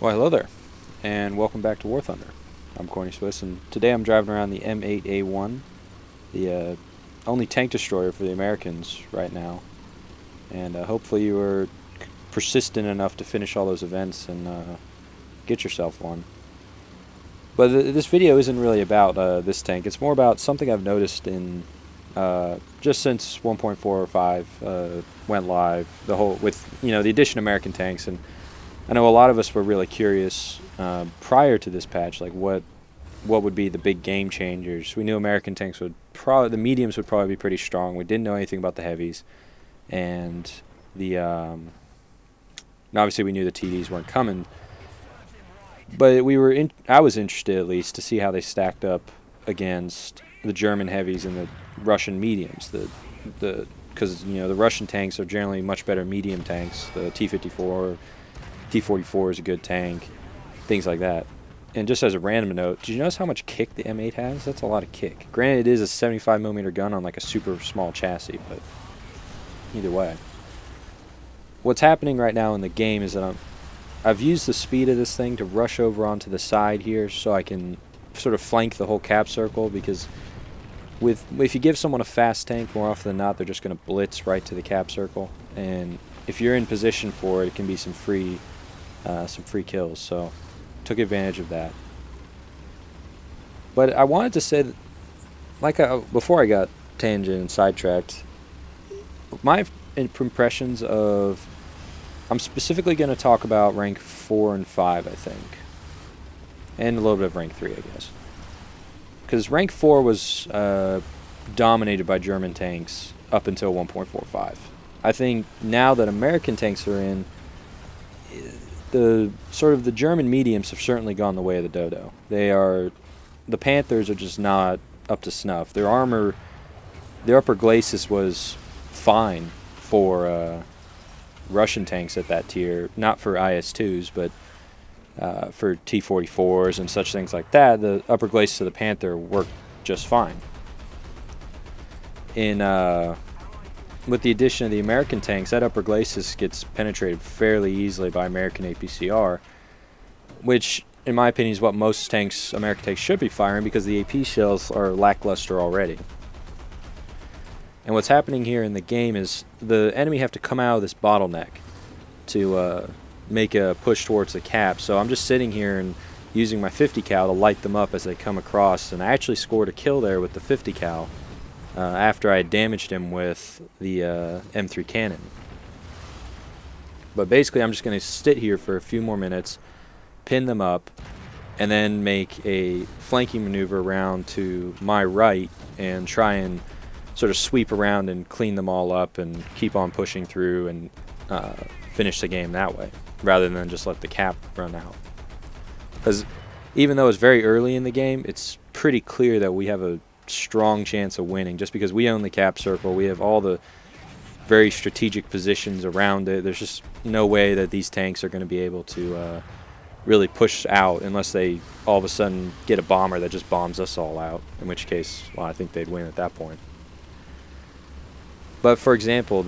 Well, hello there, and welcome back to War Thunder. I'm CornyBros, and today I'm driving around the M8A1, the only tank destroyer for the Americans right now. And hopefully you were persistent enough to finish all those events and get yourself one. But this video isn't really about this tank. It's more about something I've noticed in just since 1.45 went live, with the addition of American tanks. And I know a lot of us were really curious prior to this patch, like what would be the big game changers. We knew American tanks the mediums would probably be pretty strong. We didn't know anything about the heavies, and and obviously we knew the TDs weren't coming. But I was interested at least to see how they stacked up against the German heavies and the Russian mediums. Because the Russian tanks are generally much better medium tanks. The T-54. T-44 is a good tank, things like that. And just as a random note, did you notice how much kick the M8 has? That's a lot of kick. Granted, it is a 75mm gun on like a super small chassis, but either way. What's happening right now in the game is that I've used the speed of this thing to rush over onto the side here so I can sort of flank the whole cap circle, because if you give someone a fast tank, more often than not, they're just going to blitz right to the cap circle. And if you're in position for it, it can be some free kills, so took advantage of that. But I wanted to say that, before I got tangent and sidetracked, my impressions of, I'm specifically going to talk about rank 4 and 5, I think, and a little bit of rank 3, I guess, because rank 4 was dominated by German tanks up until 1.45. I think now that American tanks are in, the German mediums have certainly gone the way of the dodo. The Panthers are just not up to snuff. Their armor, their upper glacis was fine for Russian tanks at that tier, not for IS-2s, but for T-44s and such things like that. The upper glacis of the Panther worked just fine. With the addition of the American tanks, that upper glacis gets penetrated fairly easily by American APCR, which, in my opinion, is what most American tanks should be firing, because the AP shells are lackluster already. And what's happening here in the game is the enemy have to come out of this bottleneck to make a push towards the cap. So I'm just sitting here and using my 50 cal to light them up as they come across, and I actually scored a kill there with the 50 cal. After I damaged him with the M3 cannon. But basically I'm just going to sit here for a few more minutes, pin them up, and then make a flanking maneuver around to my right and try and sort of sweep around and clean them all up and keep on pushing through and finish the game that way, rather than just let the cap run out. Because even though it's very early in the game, it's pretty clear that we have a strong chance of winning, just because we own the cap circle. We have all the very strategic positions around it. There's just no way that these tanks are going to be able to really push out unless they all of a sudden get a bomber that just bombs us all out, in which case, well, I think they'd win at that point. But for example,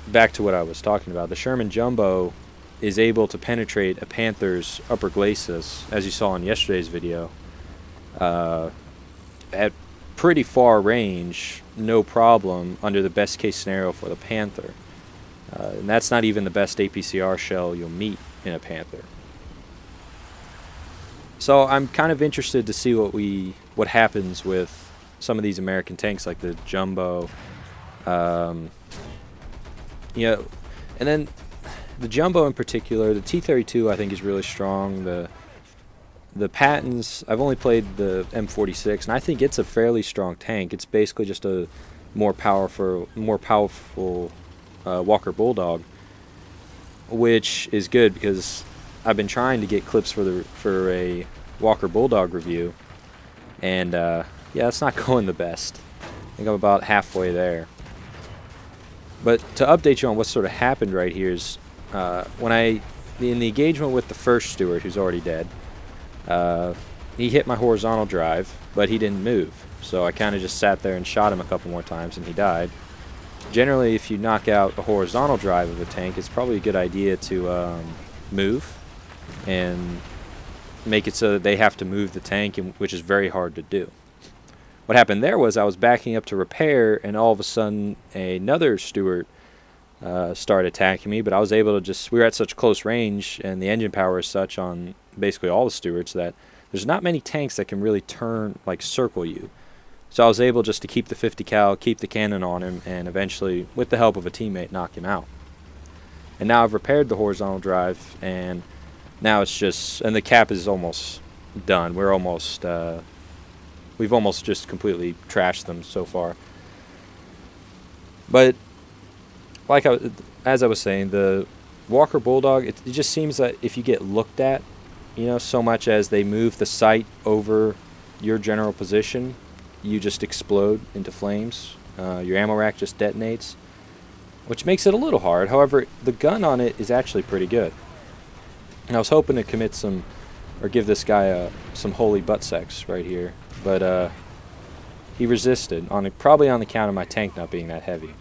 back to what I was talking about, the Sherman Jumbo is able to penetrate a Panther's upper glacis, as you saw in yesterday's video, at pretty far range, no problem, under the best case scenario for the Panther. And that's not even the best APCR shell you'll meet in a Panther. So I'm kind of interested to see what happens with some of these American tanks, like the Jumbo. And then the Jumbo in particular, the T-32 I think is really strong. The Pattons, I've only played the M46, and I think it's a fairly strong tank. It's basically just a more powerful Walker Bulldog, which is good because I've been trying to get clips for a Walker Bulldog review, and yeah, it's not going the best. I think I'm about halfway there. But to update you on what sort of happened right here is in the engagement with the first Stewart, who's already dead. He hit my horizontal drive, but he didn't move. So I kind of just sat there and shot him a couple more times, and he died. Generally, if you knock out a horizontal drive of a tank, it's probably a good idea to move and make it so that they have to move the tank, which is very hard to do. What happened there was I was backing up to repair, and all of a sudden another Stuart started attacking me, but I was able to we were at such close range, and the engine power is such on basically all the Stuarts that there's not many tanks that can really turn, like circle you. So I was able just to keep the 50 cal, keep the cannon on him, and eventually, with the help of a teammate, knock him out. And now I've repaired the horizontal drive, and now it's just, and the cap is almost done. We're almost, we've almost just completely trashed them so far. But like as I was saying, the Walker Bulldog, it just seems that if you get looked at, you know, so much as they move the sight over your general position, you just explode into flames. Your ammo rack just detonates, which makes it a little hard. However, the gun on it is actually pretty good. And I was hoping to commit some, or give this guy some holy butt sex right here, but he resisted, probably on account of my tank not being that heavy.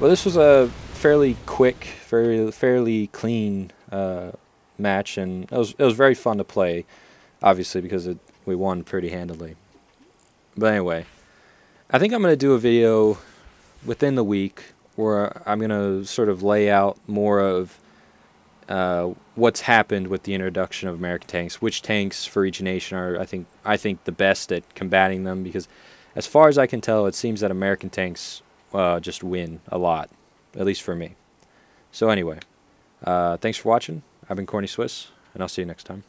Well, this was a fairly quick, fairly clean match, and it was very fun to play, obviously, because we won pretty handily. But anyway, I think I'm going to do a video within the week where I'm going to sort of lay out more of what's happened with the introduction of American tanks, which tanks for each nation are, I think the best at combating them, because as far as I can tell, it seems that American tanks just win a lot, at least for me. So anyway, thanks for watching. I've been Corny Swiss, and I'll see you next time.